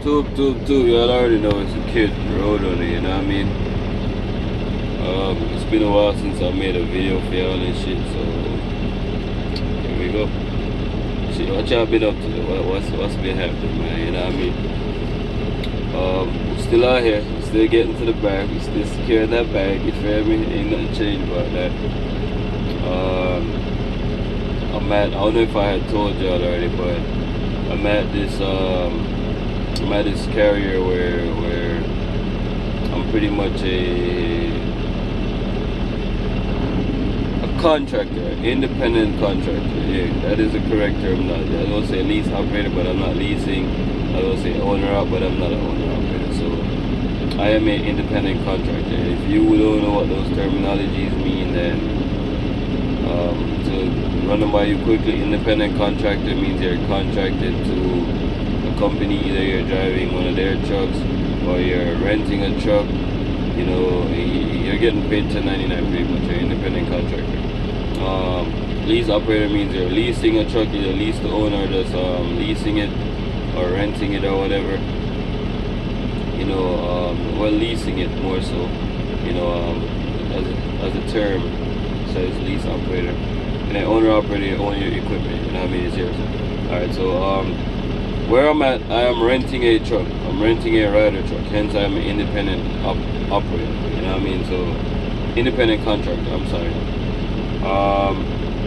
Tube, y'all already know it's a kid road on it, you know what I mean? It's been a while since I made a video for y'all and shit, so here we go. Shit, what y'all been up to? What's been happening, man, you know what I mean? We're still out here, we're still getting to the bag, we still securing that bag, you feel me? Ain't nothing changed about that. I don't know if I had told y'all already, but I'm at this carrier where I'm pretty much a contractor, independent contractor. Yeah, that is the correct term. I don't say lease operator, but I'm not leasing. I don't say owner op, but I'm not an owner operator. So I am an independent contractor. If you don't know what those terminologies mean, then to run them by you quickly, independent contractor means you're contracted to a company. Either you're driving one of their trucks or you're renting a truck. You know, you're getting paid $10.99 pretty much. You're an independent contractor. Lease operator means you're leasing a truck. Either lease the owner, just leasing it or renting it or whatever. You know, well, leasing it more so. You know, as a term says lease operator. And then owner operator, you own your equipment. You know what I mean? It's yours. All right. So where I'm at, I am renting a truck. I'm renting a rider truck. Hence, I'm an independent operator. You know what I mean? So independent contractor. I'm sorry.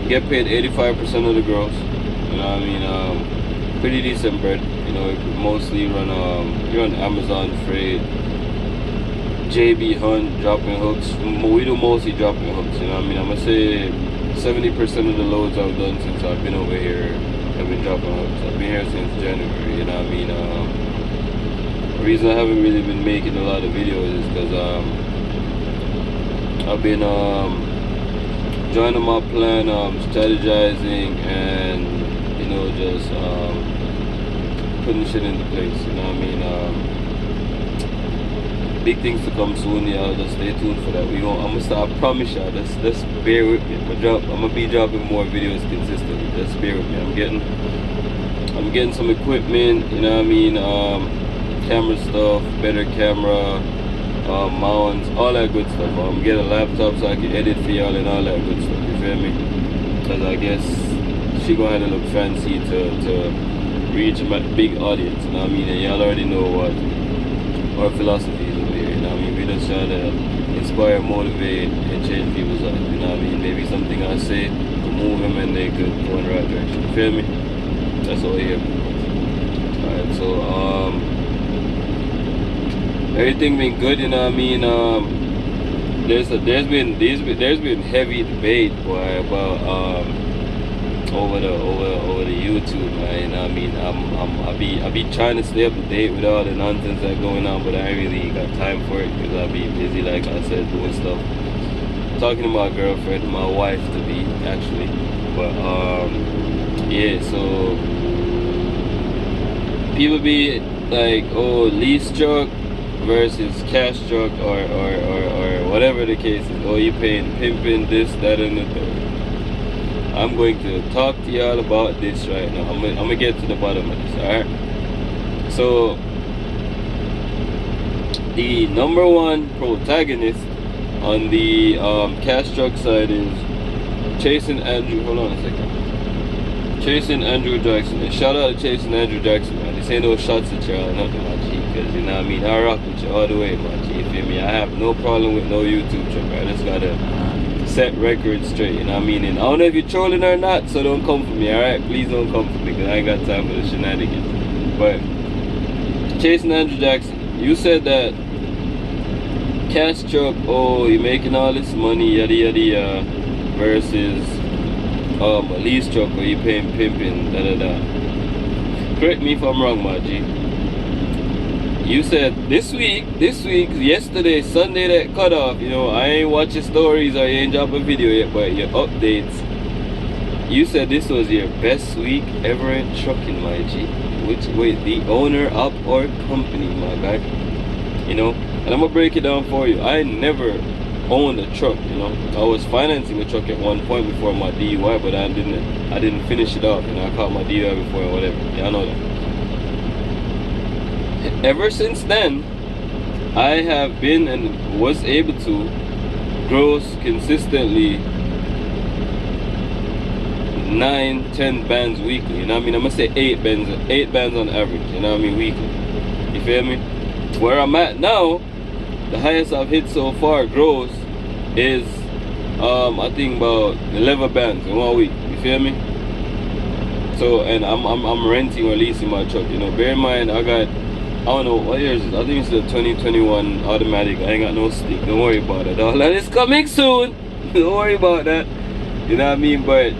Get paid 85% of the gross. You know what I mean? Pretty decent bread. You know, mostly run Amazon Freight, JB Hunt, dropping hooks. We do mostly dropping hooks. You know what I mean? I'm gonna say 70% of the loads I've done since I've been over here have been dropping hooks. I've been here since January. You know what I mean? The reason I haven't really been making a lot of videos is because I've been joining my plan, strategizing, and you know, just putting shit into place. You know what I mean? Big things to come soon. Y'all just stay tuned for that. I'm gonna start. I promise y'all. Just bear with me. I'm gonna be dropping more videos consistently. Just bear with me. I'm getting some equipment. You know what I mean? Camera stuff, better camera, mounts, all that good stuff. I'm getting a laptop so I can edit for y'all and all that good stuff. You feel me? Because I guess she gonna have to look fancy to reach a big audience. You know what I mean? And y'all already know what our philosophy is over here. You know what I mean? We just try to inspire, motivate, and change people's lives. You know what I mean? Maybe something I say will move them and they could go in the right direction. You feel me? That's all here. Alright, so everything been good, you know what I mean? There's been heavy debate, boy, about over the YouTube, man. You know what I mean? I be trying to stay up to date with all the nonsense that's going on, but I ain't really got time for it because I be busy, like I said, doing stuff. Talking to my girlfriend, my wife to be actually, but yeah. So people be like, oh, lease truck versus cash truck or whatever the case is. Oh, you paying pimping this, that, and the third. I'm going to talk to y'all about this right now. I'm gonna get to the bottom of this. All right. So the number one protagonist on the cash truck side is chasing Andrew. Hold on a second. Chasing Andrew Jackson. And shout out to chasing Andrew Jackson, man. This ain't no shots at y'all, nothing, my G. Because you know what I mean. I rock with you all the way, my G. You feel me? I have no problem with no YouTube truck. I just gotta set records straight, you know what I mean? And I don't know if you're trolling or not, so don't come for me, alright? Please don't come for me, because I ain't got time for the shenanigans. But chasing Andrew Jackson, you said that cash truck, oh, you're making all this money, yada yada yada, versus a lease truck where you paying pimping, da da da. Correct me if I'm wrong, my G. You said this week, yesterday, Sunday that cut off, you know, I ain't watch your stories or you ain't drop a video yet, but your updates, you said this was your best week ever in trucking, my G. Wait, the owner of our company, my guy. You know, and I'm gonna break it down for you. I never owned a truck, you know. I was financing a truck at one point before my DUI, but I didn't finish it off, you know. I caught my DUI before and whatever. Y'all know that. ever since then, I have been and was able to gross consistently 9-10 bands weekly. You know what I mean? I'm gonna say 8 bands on average, you know what I mean, weekly. You feel me? Where I'm at now, the highest I've hit so far gross is I think about 11 bands in 1 week. You feel me? So, and I'm renting or leasing my truck. You know, bear in mind I don't know what year is it. I think it's the 2021 automatic. I ain't got no stick. Don't worry about it. All that is coming soon. Don't worry about that. You know what I mean? But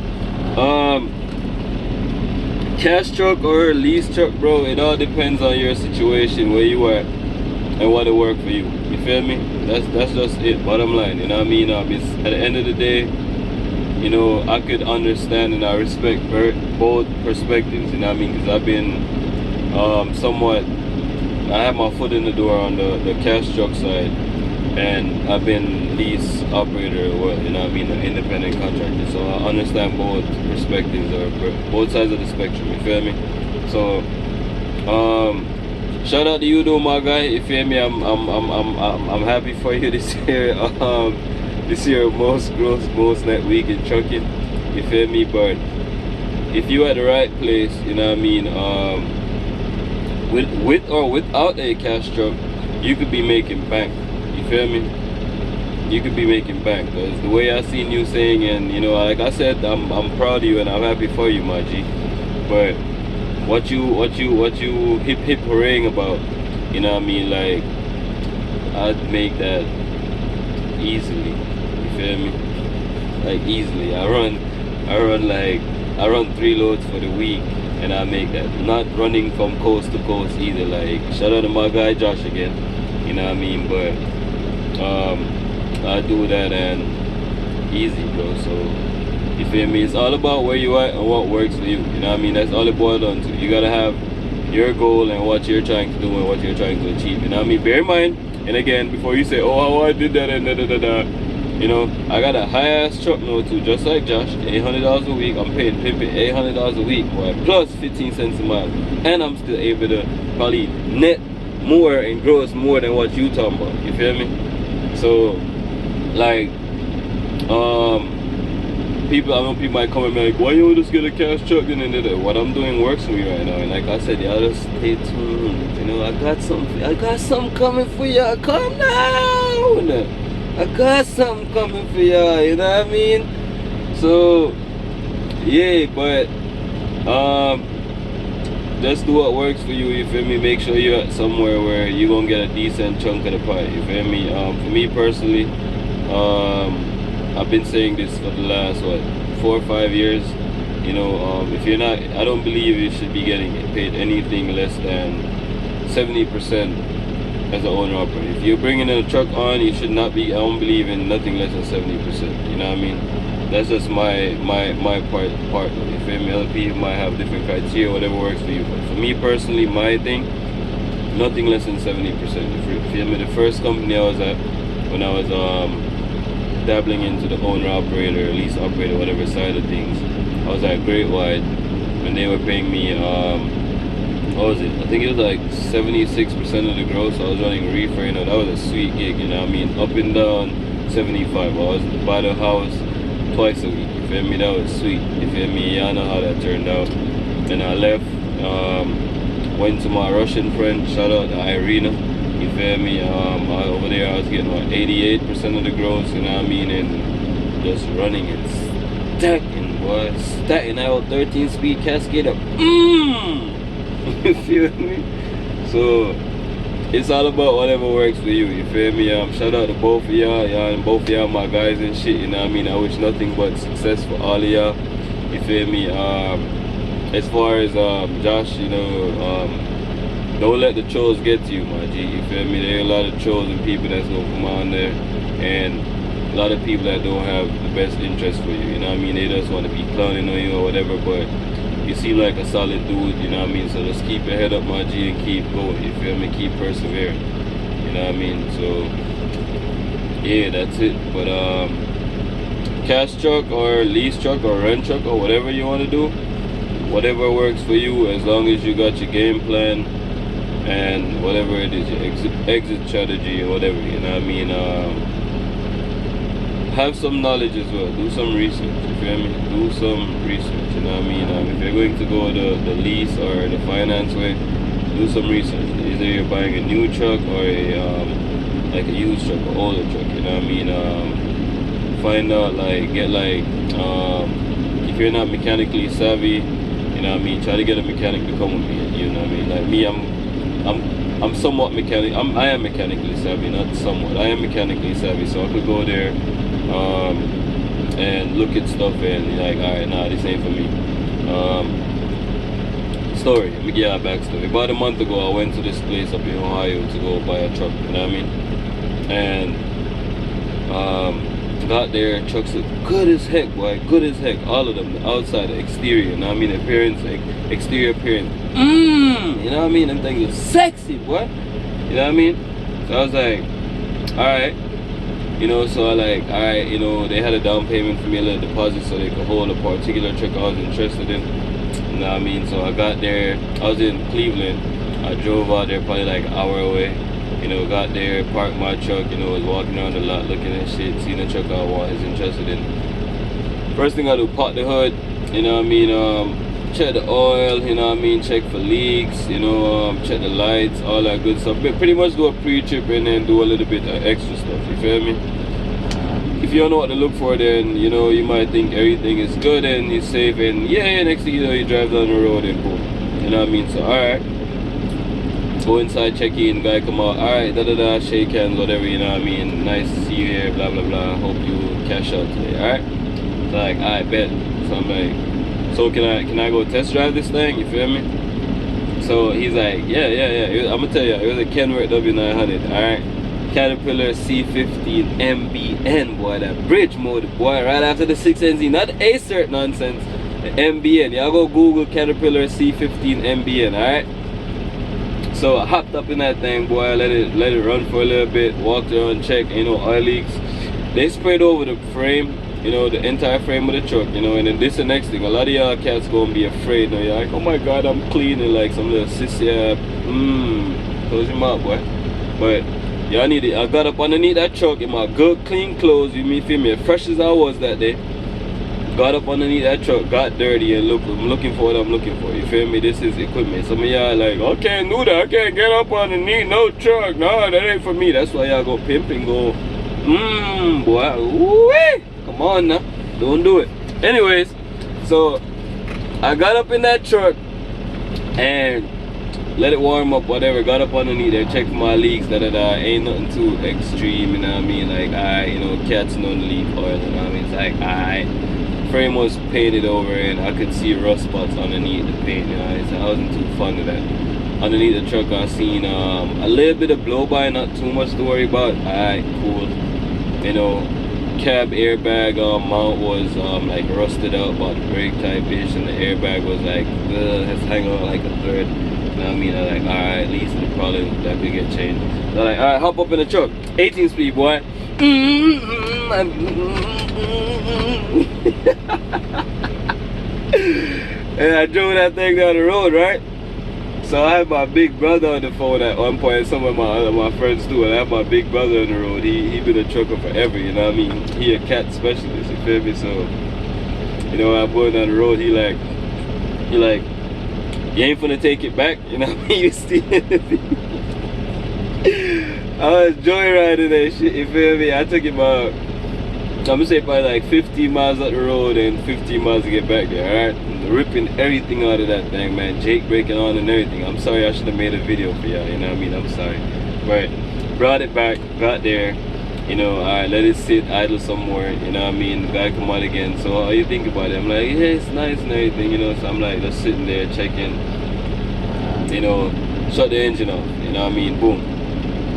cash truck or lease truck, bro, it all depends on your situation, where you are, and what will work for you. You feel me? That's just it. Bottom line. You know what I mean? It's, at the end of the day, you know, I could understand and I respect both perspectives. You know what I mean? Because I've been somewhat. I have my foot in the door on the cash truck side, and I've been lease operator, well, you know what I mean, an independent contractor. So I understand both perspectives, or both sides of the spectrum. You feel me? So shout out to you though, my guy. You feel me? I'm happy for you this year. This year most gross, most net week in trucking. You feel me? But if you at the right place, you know what I mean, with or without a cash truck, you could be making bank. You feel me? You could be making bank. Because the way I seen you saying, and you know, like I said, I'm proud of you and I'm happy for you, my G. But what you hip hurraying about, you know what I mean, like, I'd make that easily. You feel me? Like easily. I run 3 loads for the week, and I make that. Not running from coast to coast either. Like, shout out to my guy Josh again. You know what I mean? But I do that, and easy, bro. So you feel me? It's all about where you at and what works for you. You know what I mean? That's all it boils down to. You gotta have your goal and what you're trying to do and what you're trying to achieve. You know what I mean? Bear in mind, and again, before you say, oh, how I did that and da. You know, I got a high-ass truck now too, just like Josh. $800 a week. I'm paying pimping $800 a week, boy, plus 15 cents a mile, and I'm still able to probably net more and gross more than what you talking about. You feel me? So, like, people, I know people might come and be like, why you don't just get a cash truck? And what I'm doing works for me right now, and like I said, y'all just stay tuned. You know, I got something coming for y'all. Calm down. I got something coming for y'all, you know what I mean? So, yeah, but just do what works for you, you feel me? Make sure you're at somewhere where you're gonna get a decent chunk of the pie, you feel me? For me personally, I've been saying this for the last, 4 or 5 years. You know, if you're not, I don't believe you should be getting paid anything less than 70% as an owner operator. If you're bringing a truck on, you should not be, I don't believe in nothing less than 70%. You know what I mean? That's just my part. You feel me? Other people might have different criteria, whatever works for you. But for me personally, my thing, nothing less than 70%. You feel me? The first company I was at, when I was dabbling into the owner operator, lease operator, whatever side of things, I was at Great Wide, and they were paying me what was it? I think it was like 76% of the gross. I was running reefer, you know, that was a sweet gig, you know what I mean? Up and down 75. I was by the house twice a week, you feel me? That was sweet, you feel me? Y'all know how that turned out. Then I left, went to my Russian friend, shout out to Irina, you feel me? Over there I was getting what, 88% of the gross, you know what I mean? And just running and stacking, boy. Stacking out 13-speed cascade. You feel me? So it's all about whatever works for you. You feel me? Shout out to both of y'all, and both of y'all my guys and shit. You know what I mean? I wish nothing but success for all of y'all. You feel me? As far as Josh, you know, don't let the trolls get to you, my G. You feel me? There are a lot of trolls and people that's gonna come on there, and a lot of people that don't have the best interest for you. You know what I mean? They just want to be clowning on you or whatever, but you seem like a solid dude, you know what I mean? So just keep your head up, my G, and keep going, you feel me? Keep persevering, you know what I mean? So, yeah, that's it. But, cash truck or lease truck or rent truck or whatever you want to do, whatever works for you, as long as you got your game plan and whatever it is, your exit strategy or whatever, you know what I mean? Have some knowledge as well. Do some research, you feel me? Do some research, you know what I mean? If you're going to go the lease or the finance way, do some research. Either you're buying a new truck or like a used truck or older truck, you know what I mean? Find out, like, get like, if you're not mechanically savvy, you know what I mean, try to get a mechanic to come with me, you know what I mean? Like me, I'm somewhat mechanic. I am mechanically savvy, not somewhat. I am mechanically savvy, so I could go there and look at stuff and be like, alright, nah, this ain't for me. Story, let me give you a backstory. About a month ago, I went to this place up in Ohio to go buy a truck, you know what I mean? And got there, trucks look good as heck, boy, good as heck. All of them, the outside, the exterior, you know what I mean? Appearance, exterior appearance. You know what I mean? Them things are sexy, boy. You know what I mean? So I was like, alright. You know, so I like, alright, you know, they had a down payment for me, a little deposit so they could hold a particular truck I was interested in. You know what I mean? So I got there, I was in Cleveland. I drove out there probably like an hour away. You know, got there, parked my truck, you know, was walking around the lot looking at shit, seeing the truck I was interested in. First thing I do, pop the hood, you know what I mean, check the oil, you know what I mean, check for leaks, you know, check the lights, all that good stuff. But pretty much do a pre-trip and then do a little bit of extra stuff, you feel me? If you don't know what to look for, then, you know, you might think everything is good and it's safe, and yeah, next thing you know, you drive down the road and boom, you know what I mean? So, alright. Go inside, check in, guy come out, alright, da-da-da, shake hands, whatever, you know what I mean, nice to see you here, blah blah blah, hope you cash out today, alright? So like, I bet. So I'm like, so can I go test drive this thing, you feel me? So he's like, yeah, I'm gonna tell you, it was a Kenworth W900, alright? Caterpillar C15 MBN, boy, that bridge mode, boy, right after the 6NZ, not the A-cert nonsense, the MBN, y'all go Google Caterpillar C15 MBN, alright? So I hopped up in that thing, boy, let it run for a little bit, walked around, checked, you know, oil leaks. They sprayed over the frame, you know, the entire frame of the truck, you know, and then this is the next thing. A lot of y'all cats gonna be afraid, you know, you're like, oh my god, I'm cleaning like some little sissy, close your mouth, boy. But y'all need it. I got up underneath that truck in my good clean clothes, you feel me, as fresh as I was that day. Got up underneath that truck, got dirty, and look, I'm looking for what I'm looking for, you feel me? This is equipment. Some of y'all like, I can't do that, I can't get up underneath no truck, no, that ain't for me. That's why y'all go pimp and go, boy, ooh-wee. Come on now, don't do it. Anyways, so I got up in that truck and let it warm up, whatever, got up underneath there, checked my leaks, ain't nothing too extreme, you know what I mean? Like, you know, cats no leak oil, you know what I mean? It's like, frame was painted over and I could see rust spots underneath the paint, you know, so I wasn't too fond of that. Underneath the truck I seen a little bit of blow by, not too much to worry about. Alright, cool. You know, cab airbag mount was like rusted out about the brake type ish, and the airbag was like it's hanging on like a third. You know what I mean? I'm like, alright, at least the problem that could get changed. So like, alright, hop up in the truck. 18 speed, boy. And I drove that thing down the road, right? So I had my big brother on the phone at one point, some of my friends too, and I had my big brother on the road. He been a trucker forever, you know what I mean? He a cat specialist, you feel me? So, you know, I'm going down the road, he like, you ain't finna take it back, you know what I mean? You stealing it. I was joyriding that shit, you feel me? I took it about, I'm gonna say probably like 15 miles up the road and 15 miles to get back there, alright? Ripping everything out of that thing, man. Jake breaking on and everything. I'm sorry, I should have made a video for y'all, you know what I mean? I'm sorry. But brought it back, got there, you know, alright, let it sit idle somewhere, you know what I mean? The guy come out again. So how you think about it? I'm like, yeah, it's nice and everything, you know. So I'm like just sitting there checking, you know, shut the engine off, you know what I mean? Boom.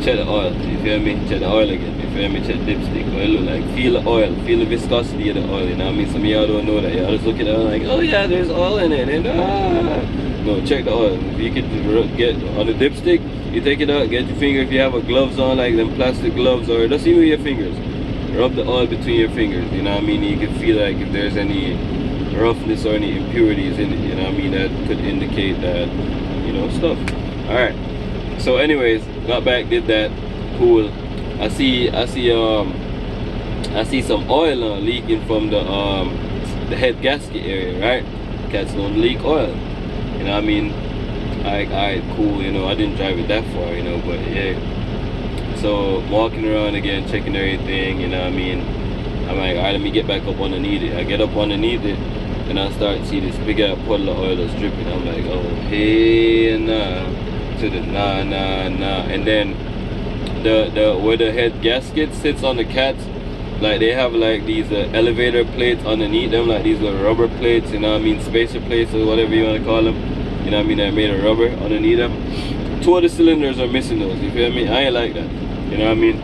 Check the oil, you feel me? Check the oil again, you feel me? Check the dipstick, what it look like. Feel the oil, feel the viscosity of the oil, you know what I mean? Some of y'all don't know that. Y'all just look at it like, oh yeah, there's oil in it, and no, check the oil. If you could get on the dipstick, you take it out, get your finger, if you have a gloves on, like them plastic gloves, or just even your fingers. Rub the oil between your fingers, you know what I mean? You can feel like if there's any roughness or any impurities in it, you know what I mean? That could indicate that, you know, stuff. Alright. So anyways, got back, did that, cool. I see some oil leaking from the head gasket area, right? Cats don't leak oil, you know what I mean? Alright, cool, you know, I didn't drive it that far, you know, but yeah. So walking around again, checking everything, you know what I mean? I'm like, alright, let me get back up underneath it. I get up underneath it, and I start to see this big ass puddle of oil that's dripping. I'm like, oh hey nah, to the nah. And then the where the head gasket sits on the cats, like they have like these elevator plates underneath them, like these little rubber plates, you know what I mean, spacer plates or whatever you want to call them, you know what I mean, they're made of rubber underneath them. 2 of the cylinders are missing those, you feel me? I ain't like that, you know what I mean?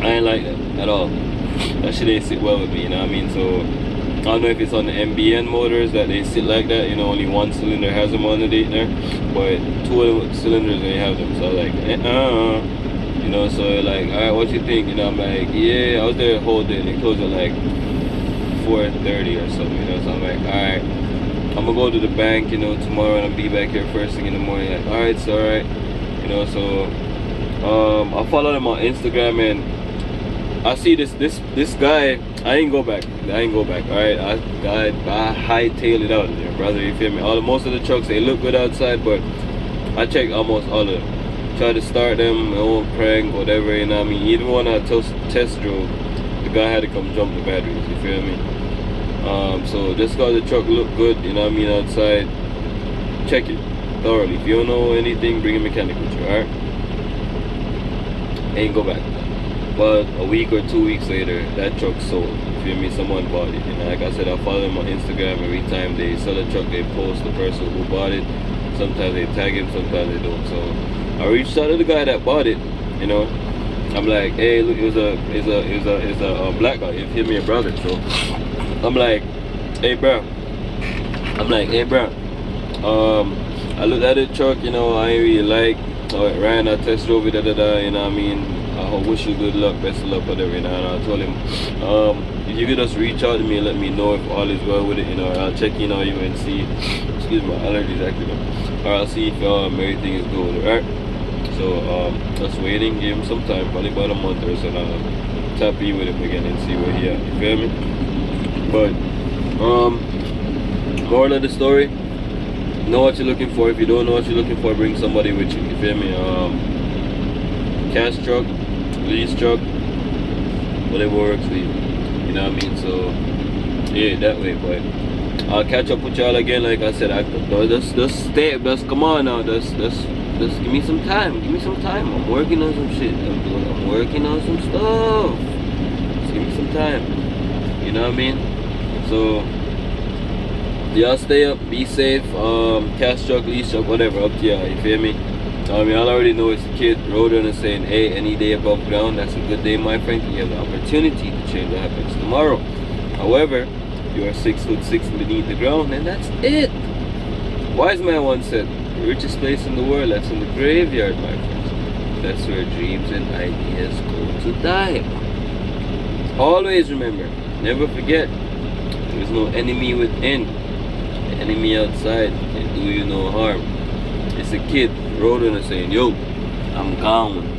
I ain't like that at all. That shit ain't sit well with me, you know what I mean? So I don't know if it's on the MBN motors that they sit like that, you know, only 1 cylinder has them underneath there, but 2 of the cylinders they have them. So I was like, you know, so like, alright, what you think? You know, I'm like, yeah, I was there the whole day. They closed at like 4:30 or something, you know, so I'm like, alright, I'm gonna go to the bank, you know, tomorrow, and I'll be back here first thing in the morning. Like, alright, it's alright, you know. So I followed him on Instagram, and I see this guy. I ain't go back, alright. I hightailed it out there, brother, you feel me? Most of the trucks, they look good outside, but I checked almost all of them. Try to start them, my own prank, whatever, you know what I mean? Even when I test drove, the guy had to come jump the batteries, you feel me? So just cause the truck look good, you know what I mean, outside, check it thoroughly. If you don't know anything, bring a mechanic with you, alright? Ain't go back. But a week or 2 weeks later, that truck sold, you feel me? Someone bought it, you know, like I said, I follow them on Instagram. Every time they sell a truck, they post the person who bought it. Sometimes they tag him, sometimes they don't. So I reached out to the guy that bought it, you know. I'm like, hey, look, it was a black guy, you feel me, a brother. So I'm like, hey bro, I looked at the truck, you know, I ain't really like how it ran. I test drove it, you know what I mean? I wish you good luck, best of luck, whatever, you know. And I told him, if you could just reach out to me and let me know if all is well with it, you know. I'll check in on you and see, excuse my allergies acting up, or I'll see if everything is good with it, right? So just waiting, give him some time, probably about a month or so, and I'll tap in with him again and see where he at, you feel me? But moral of the story, know what you're looking for. If you don't know what you're looking for, bring somebody with you, you feel me? Cash truck, lease truck, whatever works for you, you know what I mean? So yeah, that way, boy. I'll catch up with y'all again. Like I said, just come on now, just give me some time. I'm working on some shit. I'm working on some stuff. Just give me some time. You know what I mean? So y'all stay up, be safe. Cash truck, lease truck, whatever, up to y'all. You feel me? I mean, I already know it's a kid. Roadrunner saying, hey, any day above ground, that's a good day, my friend. You have the opportunity to change what happens tomorrow. However, you are 6'6" beneath the ground, and that's it. Wise man once said, the richest place in the world, that's in the graveyard, my friends. That's where dreams and ideas go to die. Always remember, never forget, there is no enemy within. The enemy outside can do you no harm. It's a kid, Roadrunner saying, yo, I'm gone.